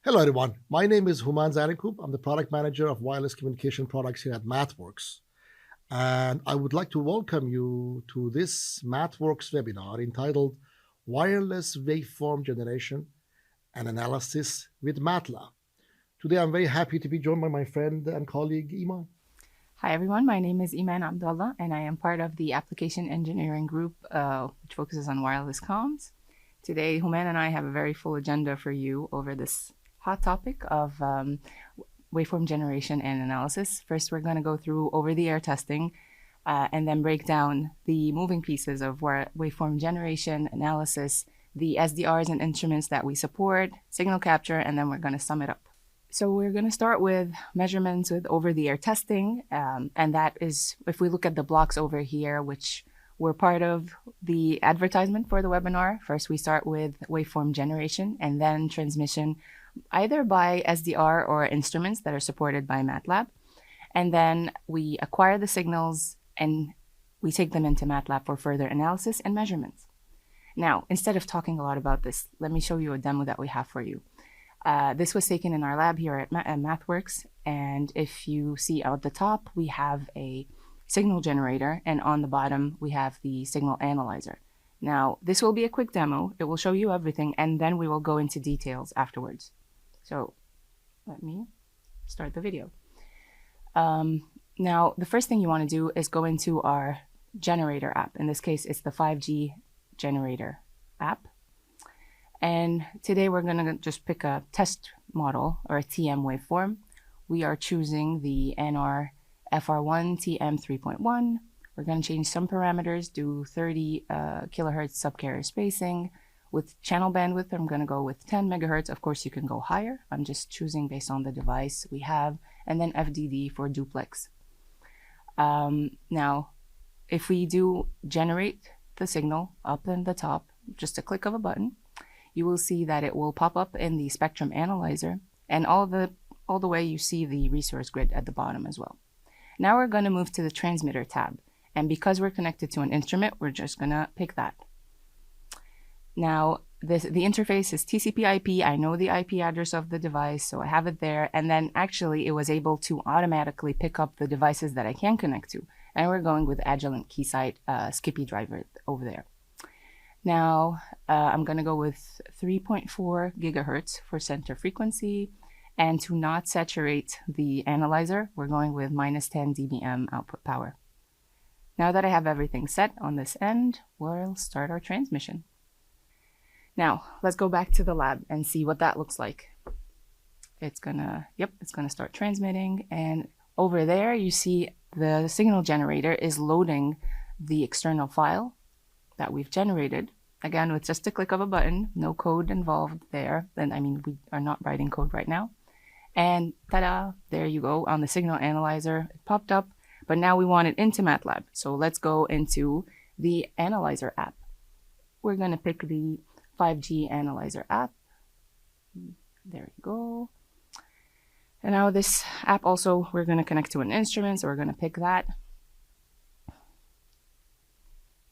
Hello, everyone. My name is Human Zarinkoop. I'm the product manager of wireless communication products here at MathWorks. And I would like to welcome you to this MathWorks webinar entitled Wireless Waveform Generation and Analysis with MATLAB. Today, I'm very happy to be joined by my friend and colleague, Iman. Hi, everyone. My name is Iman Abdullah, and I am part of the application engineering group, which focuses on wireless comms. Today, Human and I have a very full agenda for you over this hot topic of waveform generation and analysis. First, we're going to go through over-the-air testing and then break down the moving pieces of waveform generation, analysis, the SDRs and instruments that we support, signal capture, and then we're going to sum it up. So we're going to start with measurements with over-the-air testing, and that is, if we look at the blocks over here, which were part of the advertisement for the webinar. First, we start with waveform generation and then transmission, either by SDR or instruments that are supported by MATLAB. And then we acquire the signals and we take them into MATLAB for further analysis and measurements. Now, instead of talking a lot about this, let me show you a demo that we have for you. This was taken in our lab here at MathWorks, and if you see at the top, we have a signal generator, and on the bottom, we have the signal analyzer. Now, this will be a quick demo. It will show you everything, and then we will go into details afterwards. So let me start the video. Now, the first thing you want to do is go into our generator app. In this case, it's the 5G generator app. And today we're going to just pick a test model or a TM waveform. We are choosing the NR FR1 TM 3.1. We're going to change some parameters, do 30 kilohertz subcarrier spacing. With channel bandwidth, I'm going to go with 10 megahertz. Of course, you can go higher. I'm just choosing based on the device we have. And then FDD for duplex. Now, if we do generate the signal up in the top, just a click of a button, you will see that it will pop up in the spectrum analyzer, and all the way you see the resource grid at the bottom as well. Now we're going to move to the transmitter tab, and because we're connected to an instrument, we're just going to pick that. Now the interface is TCP/IP. I know the IP address of the device, so I have it there, and then actually it was able to automatically pick up the devices that I can connect to, and we're going with Agilent Keysight Skippy driver over there. Now, I'm going to go with 3.4 gigahertz for center frequency. And to not saturate the analyzer, we're going with minus 10 dBm output power. Now that I have everything set on this end, we'll start our transmission. Now, let's go back to the lab and see what that looks like. It's going to start transmitting. And over there, you see the signal generator is loading the external file that we've generated, again with just a click of a button, no code involved there. Then we are not writing code right now. And ta-da, there you go. On the signal analyzer, it popped up, but now we want it into MATLAB. So let's go into the analyzer app. We're going to pick the 5G analyzer app. There you go. And now this app also, we're going to connect to an instrument, so we're going to pick that.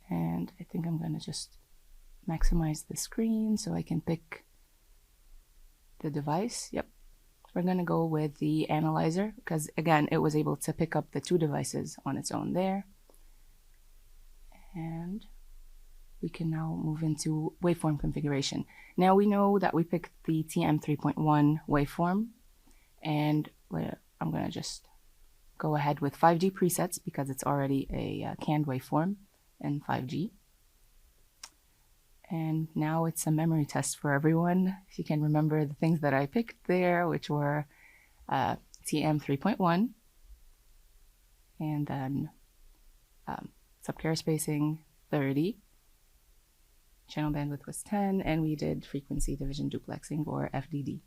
And I think I'm going to just maximize the screen so I can pick the device. Yep. We're going to go with the analyzer because, again, it was able to pick up the two devices on its own there. And we can now move into waveform configuration. Now we know that we picked the TM 3.1 waveform. And I'm going to just go ahead with 5G presets because it's already a canned waveform in 5G. And now it's a memory test for everyone. If you can remember the things that I picked there, which were TM 3.1, and then subcarrier spacing 30, channel bandwidth was 10, and we did frequency division duplexing, or FDD.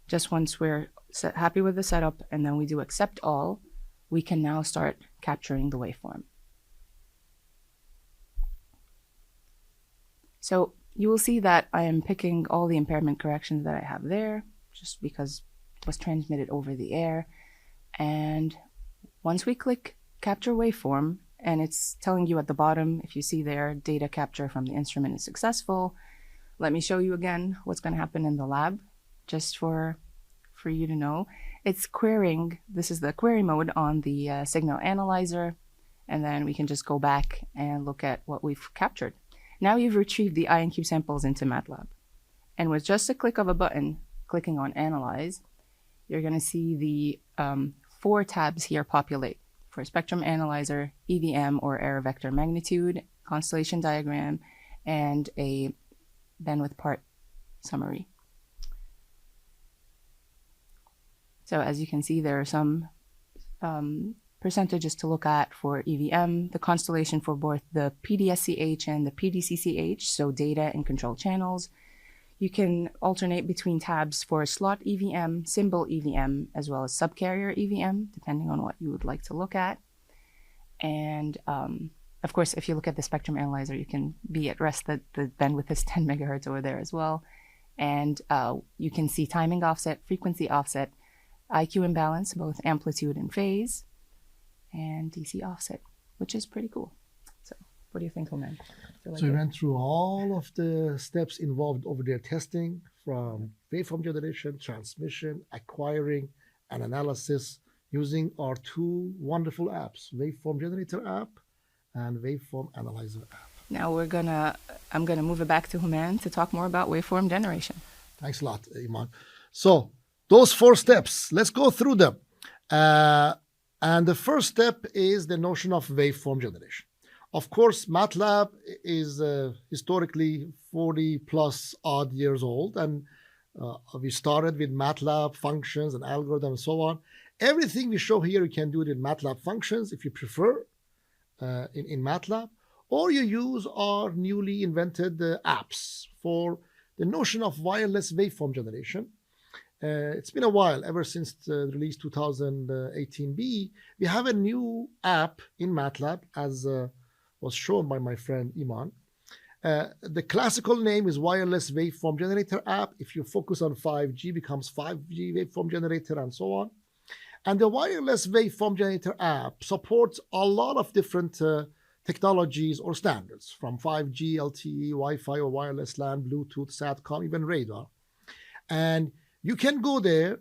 Just once we're happy with the setup and then we do accept all, we can now start capturing the waveform. So you will see that I am picking all the impairment corrections that I have there, just because it was transmitted over the air. And once we click capture waveform, and it's telling you at the bottom, if you see there, data capture from the instrument is successful. Let me show you again what's going to happen in the lab. just for you to know. It's querying. This is the query mode on the signal analyzer. And then we can just go back and look at what we've captured. Now you've retrieved the IonQ samples into MATLAB. And with just a click of a button, clicking on Analyze, you're going to see the 4 tabs here populate for Spectrum Analyzer, EVM or Error Vector Magnitude, Constellation Diagram, and a bandwidth part summary. So as you can see, there are some percentages to look at for EVM, the constellation for both the PDSCH and the PDCCH, so data and control channels. You can alternate between tabs for slot EVM, symbol EVM, as well as subcarrier EVM, depending on what you would like to look at. And of course, if you look at the spectrum analyzer, you can be at rest that the bandwidth is 10 megahertz over there as well. And you can see timing offset, frequency offset, IQ imbalance, both amplitude and phase, and DC offset, which is pretty cool. So what do you think, Homan? So we went through all of the steps involved over there, testing from waveform generation, transmission, acquiring, and analysis using our 2 wonderful apps, Waveform Generator app and Waveform Analyzer app. Now I'm gonna move it back to Homan to talk more about waveform generation. Thanks a lot, Iman. So those 4 steps, let's go through them. And the first step is the notion of waveform generation. Of course, MATLAB is historically 40 plus odd years old, and we started with MATLAB functions and algorithms and so on. Everything we show here, you can do it in MATLAB functions if you prefer in MATLAB, or you use our newly invented apps for the notion of wireless waveform generation. It's been a while, ever since the release 2018B. We have a new app in MATLAB, as was shown by my friend Iman. The classical name is Wireless Waveform Generator app. If you focus on 5G, becomes 5G Waveform Generator and so on. And the Wireless Waveform Generator app supports a lot of different technologies or standards, from 5G, LTE, Wi-Fi or wireless LAN, Bluetooth, SATCOM, even radar. And you can go there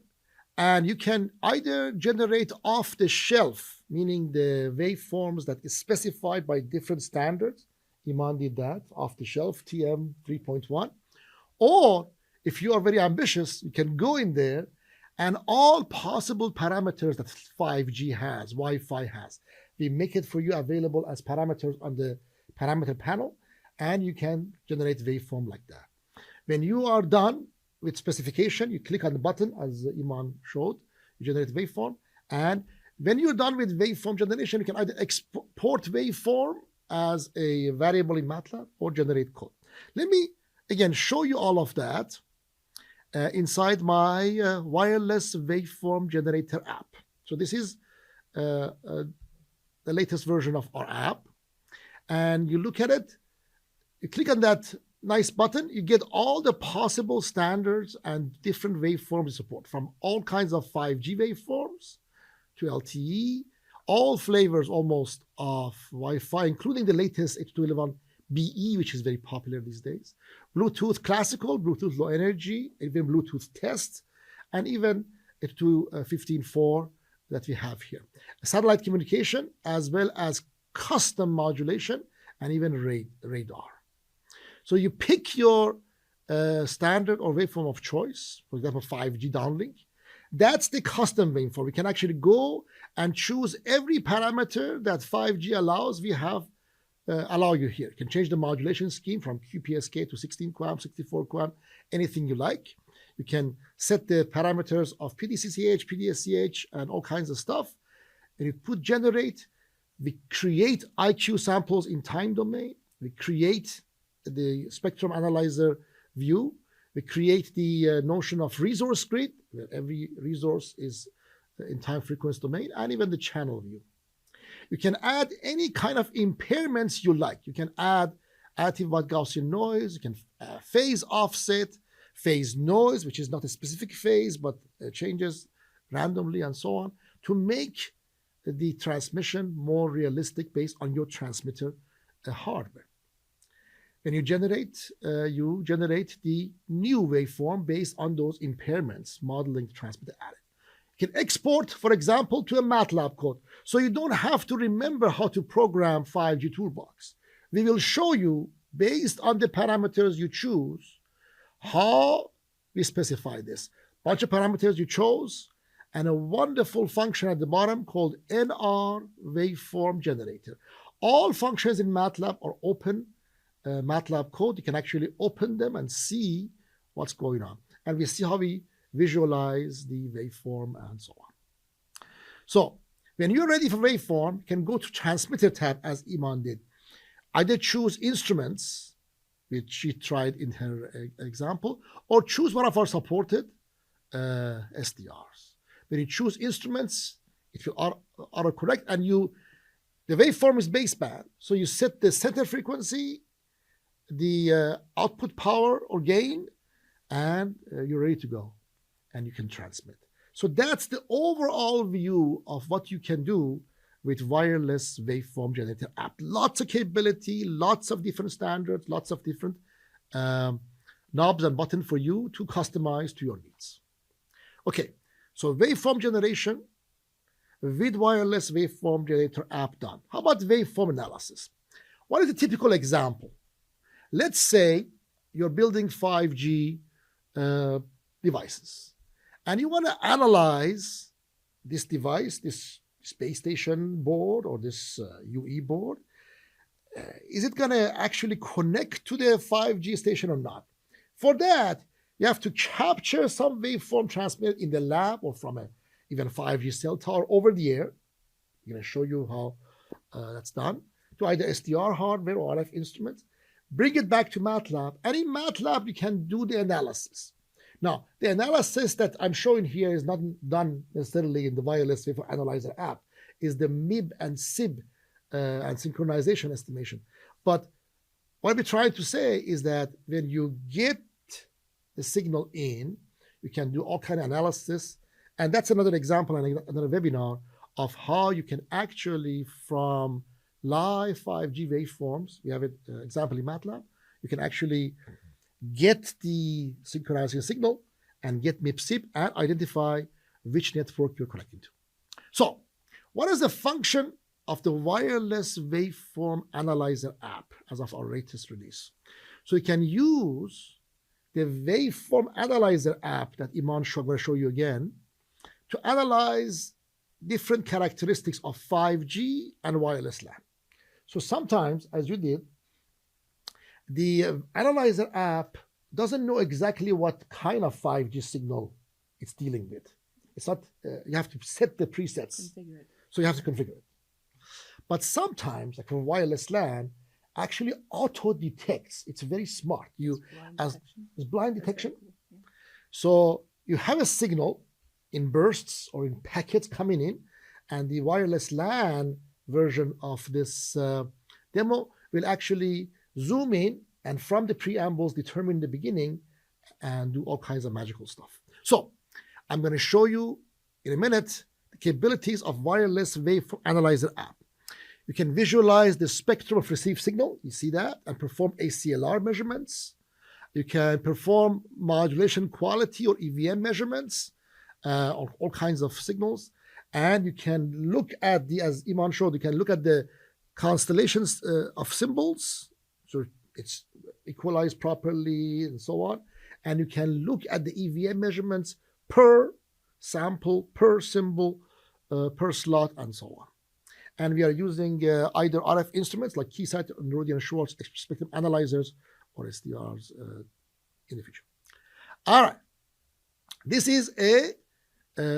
and you can either generate off the shelf, meaning the waveforms that is specified by different standards. Iman did that, off the shelf, TM 3.1. Or if you are very ambitious, you can go in there and all possible parameters that 5G has, Wi-Fi has, we make it for you available as parameters on the parameter panel, and you can generate waveform like that. When you are done with specification, you click on the button as Iman showed, you generate waveform. And when you're done with waveform generation, you can either export waveform as a variable in MATLAB or generate code. Let me again show you all of that inside my Wireless Waveform Generator app. So this is the latest version of our app. And you look at it, you click on that nice button, you get all the possible standards and different waveforms support, from all kinds of 5G waveforms to LTE, all flavors almost of Wi-Fi, including the latest H211BE, which is very popular these days, Bluetooth classical, Bluetooth low energy, even Bluetooth test, and even H215.4 that we have here. Satellite communication, as well as custom modulation, and even radar. So you pick your standard or waveform of choice, for example, 5G downlink. That's the custom waveform. We can actually go and choose every parameter that 5G allows. We have allow you here. You can change the modulation scheme from QPSK to 16 QAM, 64 QAM, anything you like. You can set the parameters of PDCCH, PDSCH, and all kinds of stuff. And you put generate. We create IQ samples in time domain. We create the spectrum analyzer view. We create the notion of resource grid, where every resource is in time frequency domain, and even the channel view. You can add any kind of impairments you like. You can add additive white Gaussian noise. You can phase offset, phase noise, which is not a specific phase, but changes randomly and so on, to make the transmission more realistic based on your transmitter hardware. When you generate the new waveform based on those impairments, modeling the transmitter added. You can export, for example, to a MATLAB code. So you don't have to remember how to program 5G toolbox. We will show you, based on the parameters you choose, how we specify this. Bunch of parameters you chose, and a wonderful function at the bottom called NR Waveform Generator. All functions in MATLAB are open MATLAB code. You can actually open them and see what's going on. And we see how we visualize the waveform and so on. So when you're ready for waveform, you can go to transmitter tab as Iman did. Either choose instruments, which she tried in her example, or choose one of our supported SDRs. When you choose instruments, if you are correct, and the waveform is baseband, so you set the center frequency, the output power or gain, and you're ready to go, and you can transmit. So that's the overall view of what you can do with Wireless Waveform Generator app. Lots of capability, lots of different standards, lots of different knobs and buttons for you to customize to your needs. Okay, so waveform generation with Wireless Waveform Generator app done. How about waveform analysis? What is a typical example? Let's say you're building 5G devices, and you want to analyze this device, this space station board or this UE board. Is it going to actually connect to the 5G station or not? For that, you have to capture some waveform transmitted in the lab or from even 5G cell tower over the air. I'm going to show you how that's done to either SDR hardware or RF instruments. Bring it back to MATLAB, and in MATLAB, you can do the analysis. Now, the analysis that I'm showing here is not done necessarily in the Wireless Waveform Analyzer app, is the MIB and SIB and synchronization estimation. But what we're trying to say is that when you get the signal in, you can do all kind of analysis. And that's another example and another webinar of how you can actually, from live 5G waveforms, we have an example in MATLAB, you can actually get the synchronizing signal and get MIP-SIP and identify which network you're connecting to. So what is the function of the Wireless Waveform Analyzer app as of our latest release? So you can use the Waveform Analyzer app that Iman I'm going to show you again to analyze different characteristics of 5G and wireless LAN. So sometimes, as you did, the Analyzer app doesn't know exactly what kind of 5G signal it's dealing with. It's not, you have to set the presets. Configure it. So you have to configure it. But sometimes, like for wireless LAN, actually auto detects. It's very smart. It's blind detection. Yeah. So you have a signal in bursts or in packets coming in, and the wireless LAN version of this demo will actually zoom in and from the preambles determine the beginning and do all kinds of magical stuff. So I'm going to show you in a minute the capabilities of Wireless Waveform Analyzer app. You can visualize the spectrum of received signal, you see that, and perform ACLR measurements. You can perform modulation quality or EVM measurements of all kinds of signals. And you can look at as Iman showed, you can look at the constellations of symbols. So it's equalized properly and so on. And you can look at the EVM measurements per sample, per symbol, per slot, and so on. And we are using either RF instruments like Keysight, Rodian, Schwartz, spectrum analyzers, or SDRs in the future. All right. This is a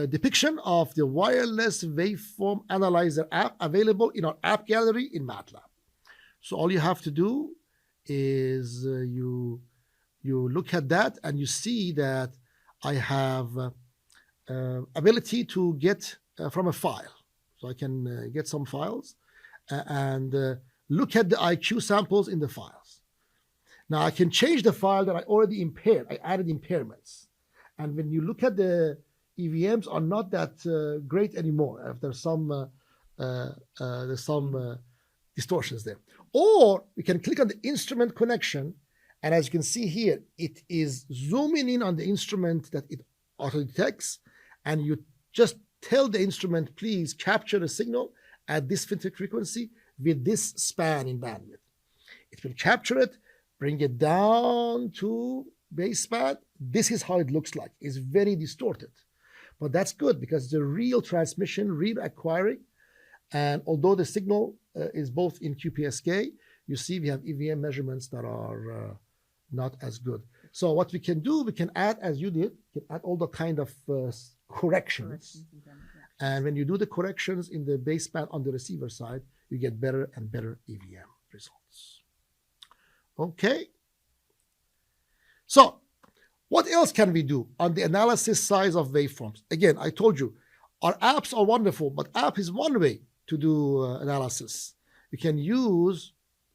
depiction of the Wireless Waveform Analyzer app available in our app gallery in MATLAB. So all you have to do is you look at that and you see that I have ability to get from a file. So I can get some files and look at the IQ samples in the files. Now I can change the file that I already impaired. I added impairments. And when you look at the EVMs are not that great anymore. There's some distortions there. Or we can click on the instrument connection, and as you can see here, it is zooming in on the instrument that it auto detects, and you just tell the instrument, please capture the signal at this frequency with this span in bandwidth. It will capture it, bring it down to baseband. This is how it looks like. It's very distorted. But that's good because it's a real transmission, real acquiring. And although the signal is both in QPSK, you see we have EVM measurements that are not as good. So what we can do, we can add, as you did, we can add all the kind of corrections. And when you do the corrections in the baseband on the receiver side, you get better and better EVM results. Okay. So what else can we do on the analysis side of waveforms? Again, I told you, our apps are wonderful, but app is one way to do analysis. You can use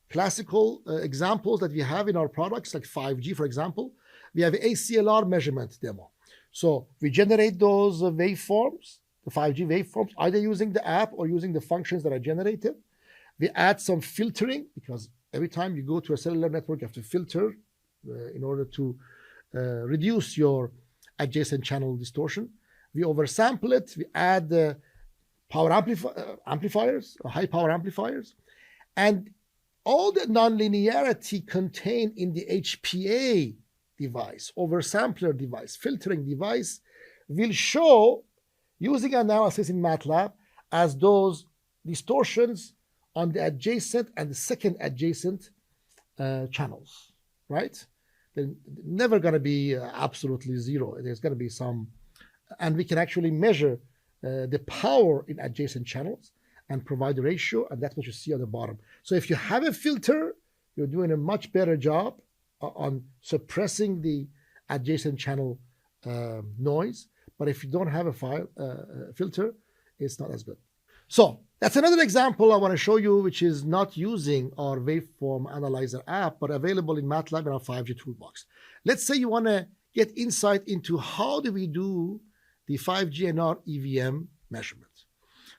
classical examples that we have in our products, like 5G, for example. We have ACLR measurement demo. So we generate those waveforms, the 5G waveforms, either using the app or using the functions that are generated. We add some filtering, because every time you go to a cellular network, you have to filter in order to reduce your adjacent channel distortion. We oversample it. We add the power amplifiers, high power amplifiers, and all the nonlinearity contained in the HPA device, oversampler device, filtering device, will show using analysis in MATLAB as those distortions on the adjacent and the second adjacent channels, right? They're never going to be absolutely zero. There's going to be some, and we can actually measure the power in adjacent channels and provide the ratio, and that's what you see on the bottom. So if you have a filter, you're doing a much better job on suppressing the adjacent channel noise. But if you don't have a filter, it's not as good. So that's another example I want to show you, which is not using our Waveform Analyzer app, but available in MATLAB in our 5G toolbox. Let's say you want to get insight into how do we do the 5G NR EVM measurement.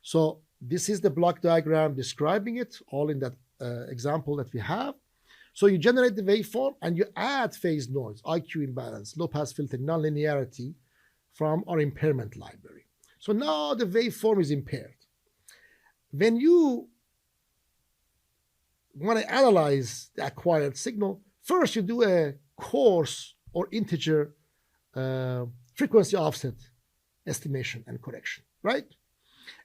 So this is the block diagram describing it, all in that example that we have. So you generate the waveform and you add phase noise, IQ imbalance, low pass filter, nonlinearity from our impairment library. So now the waveform is impaired. When you want to analyze the acquired signal, first you do a coarse or integer frequency offset estimation and correction, right?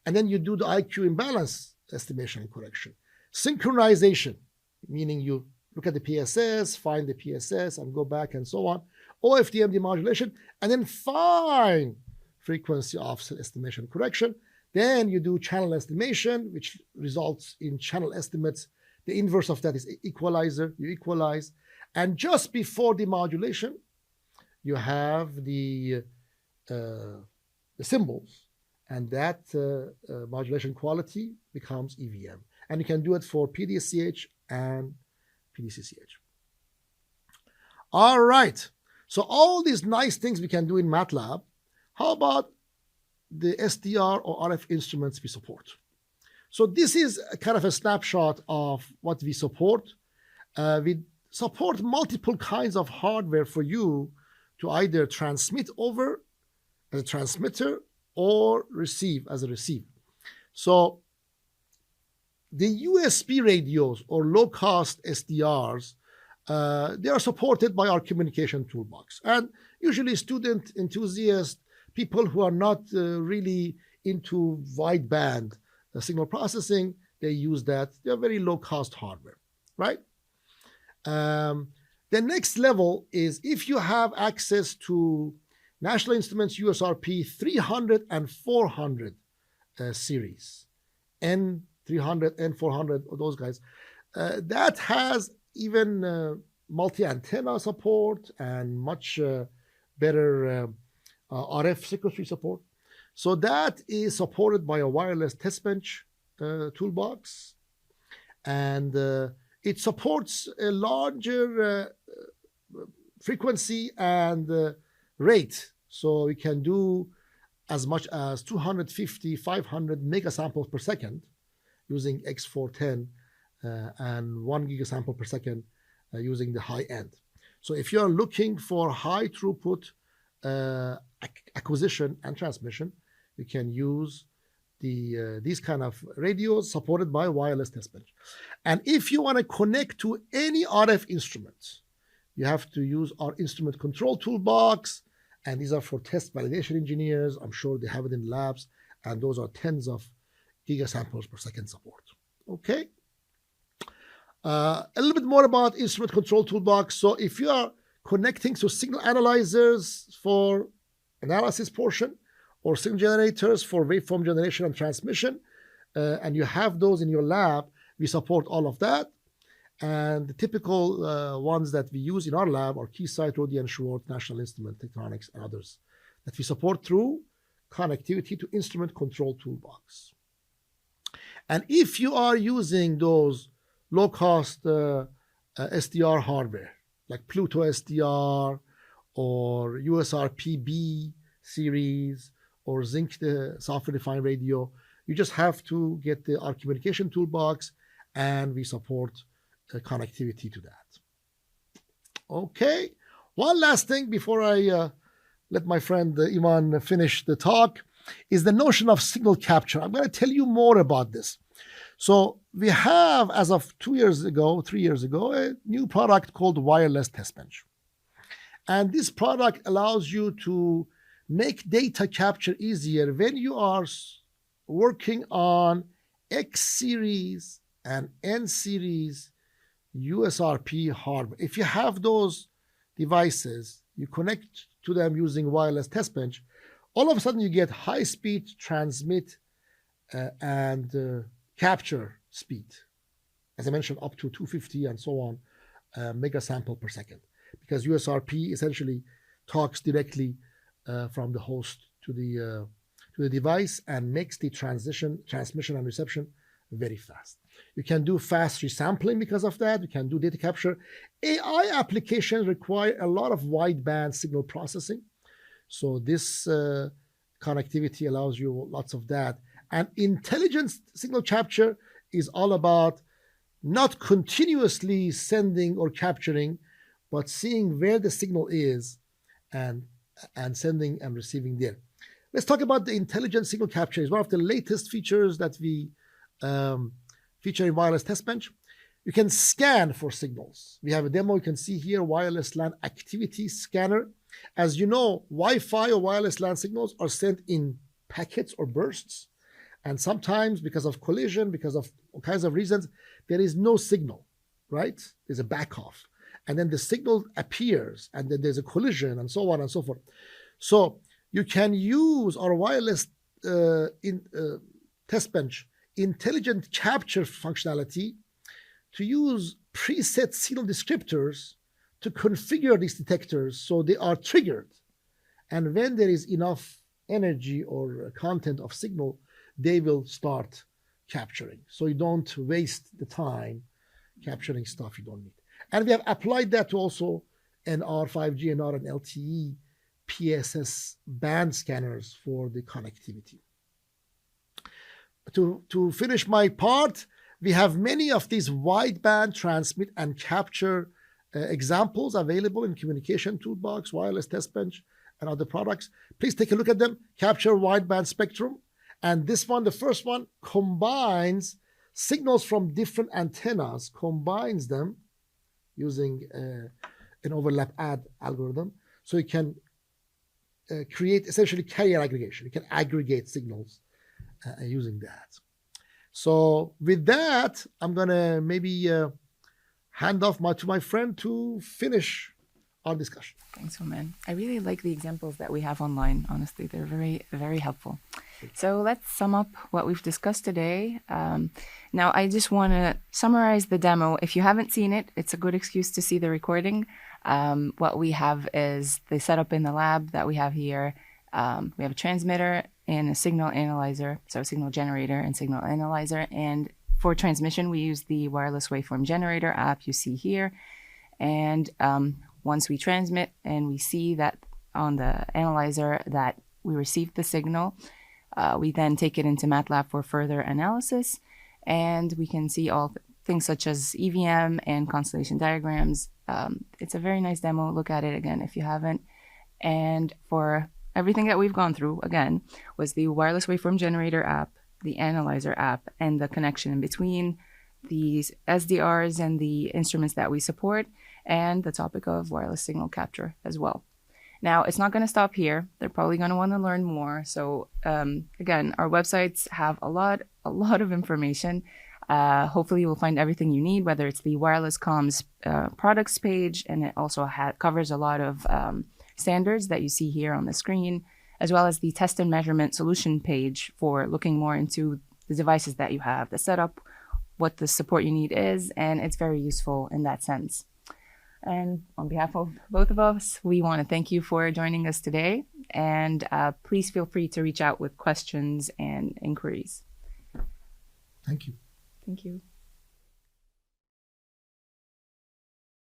And then you do the IQ imbalance estimation and correction. Synchronization, meaning you look at the PSS, find the PSS, and go back and so on. OFDM demodulation, and then fine frequency offset estimation and correction. Then you do channel estimation, which results in channel estimates. The inverse of that is equalizer. You equalize. And just before demodulation, you have the symbols. And that modulation quality becomes EVM. And you can do it for PDCH and PDCCH. All right. So all these nice things we can do in MATLAB. How about the SDR or RF instruments we support? So this is a kind of a snapshot of what we support. We support multiple kinds of hardware for you to either transmit over as a transmitter or receive as a receiver. So the USB radios or low-cost SDRs, they are supported by our communication toolbox. And usually student enthusiasts, people who are not really into wideband signal processing, they use that. They're very low-cost hardware, right? The next level is if you have access to National Instruments USRP 300 and 400 series, N300, N400, those guys, that has even multi-antenna support and much better RF circuitry support. So that is supported by a wireless test bench toolbox. And it supports a larger frequency and rate. So we can do as much as 250, 500 megasamples per second using X410 and 1 gigasample per second using the high end. So if you're looking for high throughput acquisition and transmission, you can use these kind of radios supported by wireless test bench. And if you want to connect to any RF instrument, you have to use our instrument control toolbox, and these are for test validation engineers. I'm sure they have it in labs, and those are tens of gigasamples per second support. Okay. A little bit more about instrument control toolbox. So if you are connecting to signal analyzers for analysis portion, or signal generators for waveform generation and transmission, and you have those in your lab, we support all of that. And the typical ones that we use in our lab are Keysight, Rodi and Schwartz, National Instrument, Tektronix, and others that we support through connectivity to instrument control toolbox. And if you are using those low-cost SDR hardware, like Pluto SDR or USRP-B series or Zinc software-defined radio, you just have to get our communication toolbox, and we support connectivity to that. Okay, one last thing before I let my friend Iman finish the talk is the notion of signal capture. I'm going to tell you more about this. So we have, as of 3 years ago, a new product called Wireless Test Bench. And this product allows you to make data capture easier when you are working on X series and N series USRP hardware. If you have those devices, you connect to them using Wireless Test Bench, all of a sudden you get high speed transmit and capture speed. As I mentioned, up to 250 and so on megasample per second, because USRP essentially talks directly from the host to the device and makes the transmission and reception very fast. You can do fast resampling because of that. You can do data capture. AI applications require a lot of wideband signal processing. So this connectivity allows you lots of that. And intelligent signal capture is all about not continuously sending or capturing, but seeing where the signal is and sending and receiving there. Let's talk about the intelligent signal capture. It's one of the latest features that we feature in Wireless Test Bench. You can scan for signals. We have a demo you can see here, wireless LAN activity scanner. As you know, Wi-Fi or wireless LAN signals are sent in packets or bursts. And sometimes because of collision, because of all kinds of reasons, there is no signal, right? There's a back off. And then the signal appears, and then there's a collision, and so on and so forth. So you can use our wireless test bench intelligent capture functionality to use preset signal descriptors to configure these detectors so they are triggered. And when there is enough energy or content of signal, they will start capturing. So you don't waste the time capturing stuff you don't need. And we have applied that to also NR, 5G, NR, and LTE PSS band scanners for the connectivity. To finish my part, we have many of these wideband transmit and capture examples available in Communication Toolbox, Wireless Test Bench, and other products. Please take a look at them. Capture wideband spectrum. And this one, the first one, combines signals from different antennas, combines them using an overlap add algorithm. So you can create essentially carrier aggregation. You can aggregate signals using that. So with that, I'm going to maybe hand off to my friend to finish our discussion. Thanks, Roman. I really like the examples that we have online. Honestly, they're very, very helpful. So let's sum up what we've discussed today. Now, I just want to summarize the demo. If you haven't seen it, it's a good excuse to see the recording. What we have is the setup in the lab that we have here. We have a transmitter and a signal analyzer, so a signal generator and signal analyzer. And for transmission, we use the Wireless Waveform Generator app you see here. And once we transmit and we see that on the analyzer that we received the signal, we then take it into MATLAB for further analysis, and we can see all things such as EVM and constellation diagrams. It's a very nice demo. Look at it again if you haven't. And for everything that we've gone through, again, was the Wireless Waveform Generator app, the Analyzer app, and the connection in between, these SDRs and the instruments that we support, and the topic of wireless signal capture as well. Now, it's not going to stop here. They're probably going to want to learn more. So again, our websites have a lot of information. Hopefully you will find everything you need, whether it's the wireless comms products page, and it also covers a lot of standards that you see here on the screen, as well as the test and measurement solution page for looking more into the devices that you have, the setup, what the support you need is, and it's very useful in that sense. And on behalf of both of us, we want to thank you for joining us today, and please feel free to reach out with questions and inquiries. Thank you. Thank you.